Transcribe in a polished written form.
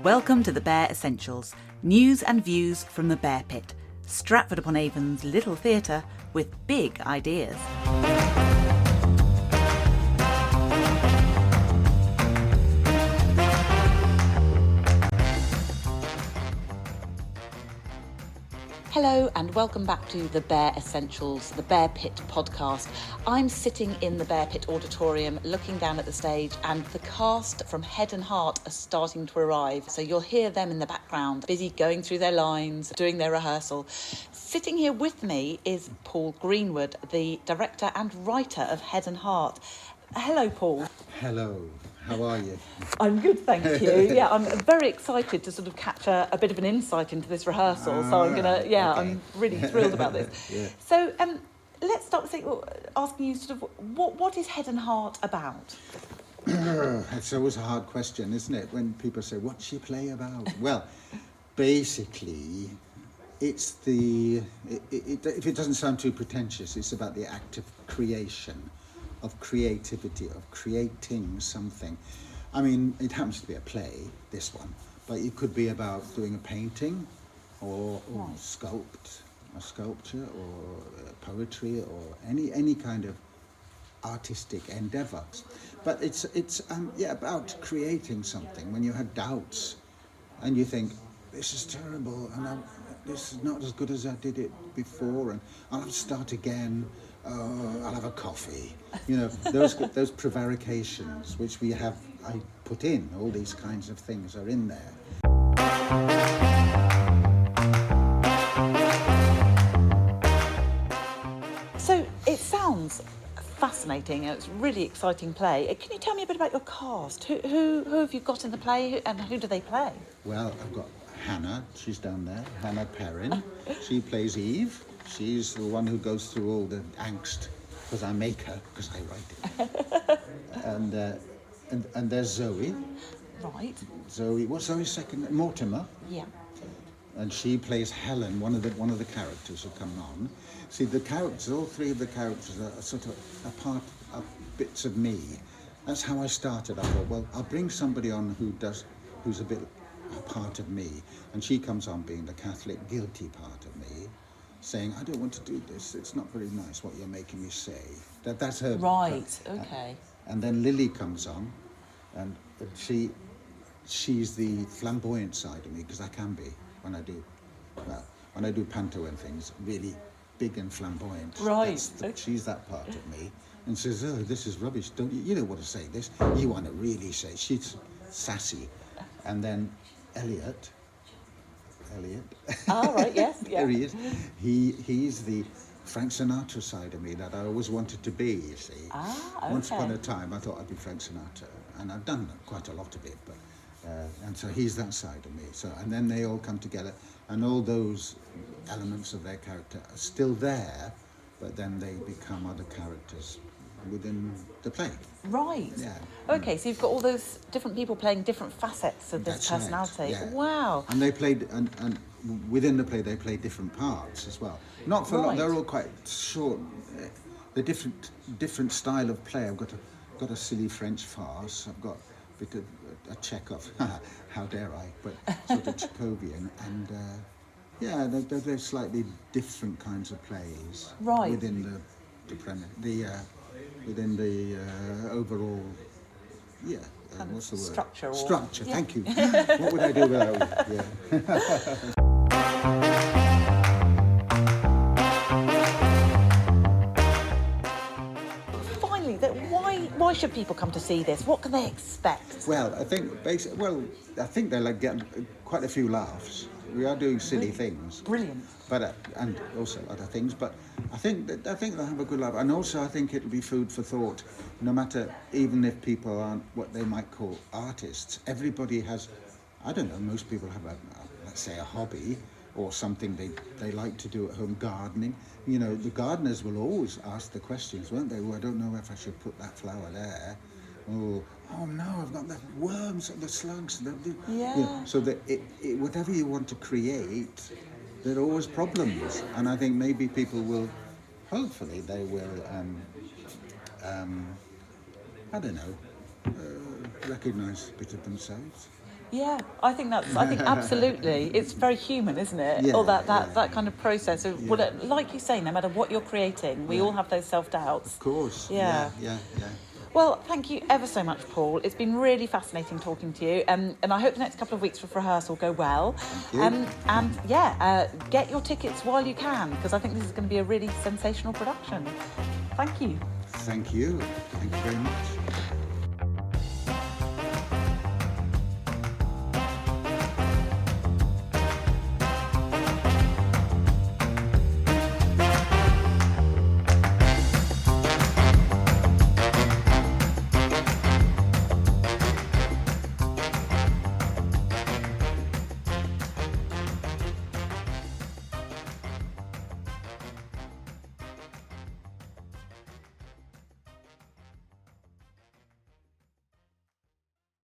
Welcome to the Bear Essentials, news and views from the Bear Pit, Stratford-upon-Avon's little theatre with big ideas. Hello and welcome back to the Bear Essentials, the Bear Pit podcast. I'm sitting in the Bear Pit auditorium looking down at the stage, and the cast from Head and Heart are starting to arrive. So you'll hear them in the background, busy going through their lines, doing their rehearsal. Sitting here with me is Paul Greenwood, the director and writer of Head and Heart. Hello, Paul. Hello. How are you? I'm good, thank you. Yeah, I'm very excited to sort of catch a bit of an insight into this rehearsal. So I'm Okay. I'm really thrilled about this. Yeah. So let's start with asking you sort of what is Head and Heart about? It's always a hard question, isn't it? When people say, "What's your play about?" Well, basically, it's if it doesn't sound too pretentious, it's about the act of creation, of creativity, of creating something. I mean, it happens to be a play, this one, but it could be about doing a painting or a sculpture or poetry or any kind of artistic endeavour. But it's about creating something when you have doubts and you think, this is terrible and this is not as good as I did it before and I'll have to start again. I'll have a coffee. You know, those prevarications which I put in, all these kinds of things are in there. So it sounds fascinating. It's a really exciting play. Can you tell me a bit about your cast? Who have you got in the play and who do they play? Well, I've got Hannah, she's down there, Hannah Perrin. She plays Eve. She's the one who goes through all the angst, because I make her, because I write it. and there's Zoe. Right. Zoe, what's Zoe's second? Mortimer. Yeah. And she plays Helen, one of the characters who come on. See, the characters, all three of the characters are sort of a part of bits of me. That's how I started. I thought, well, I'll bring somebody on who's a bit a part of me, and she comes on being the Catholic guilty part of me, saying, I don't want to do this. It's not very nice what you're making me say. That's her. Right. Okay. And then Lily comes on, and she's the flamboyant side of me, because I can be when I do panto and things, really big and flamboyant. Right. She's that part of me, and says, oh, this is rubbish. Don't you don't want to say this. You want to really say. She's sassy, and then Elliot. Oh, right, yes, yeah. There he is. He's the Frank Sinatra side of me that I always wanted to be, you see. Ah, okay. Once upon a time, I thought I'd be Frank Sinatra, and I've done quite a lot of it, but and so he's that side of me. So, and then they all come together, and all those elements of their character are still there, but then they become other characters within the play. Right. Yeah. Okay, so you've got all those different people playing different facets of this That's personality. right, yeah. Wow. And they played, and within the play they play different parts as well. Not for long. They're all quite short. The different style of play. I've got a silly French farce. I've got a bit of a Chekhov. How dare I? But sort of Chekhovian, and they're slightly different kinds of plays. Right. Within the premise, within the overall, what's the word? Structure. Structure. Yeah. Thank you. What would I do without you? Yeah. Finally, why should people come to see this? What can they expect? Well, I think they'll get quite a few laughs. We are doing silly things. Brilliant. But and also other things. But I think they'll have a good laugh, and also I think it'll be food for thought. No matter, even if people aren't what they might call artists, everybody has. I don't know. Most people have let's say a hobby or something they like to do at home. Gardening. You know, the gardeners will always ask the questions, won't they? Well, I don't know if I should put that flower there. Oh no, I've got the worms, the slugs. Yeah. So that whatever you want to create, there are always problems, and I think maybe people will, hopefully, they will, I don't know, recognise a bit of themselves. Yeah, I think absolutely. It's very human, isn't it? Yeah, All that yeah, kind of process of, well, like you say, no matter what you're creating, we all have those self-doubts. Of course. Yeah. Yeah. Well, thank you ever so much, Paul. It's been really fascinating talking to you, and I hope the next couple of weeks of rehearsal go well. Thank you. Get your tickets while you can, because I think this is going to be a really sensational production. Thank you. Thank you. Thank you very much.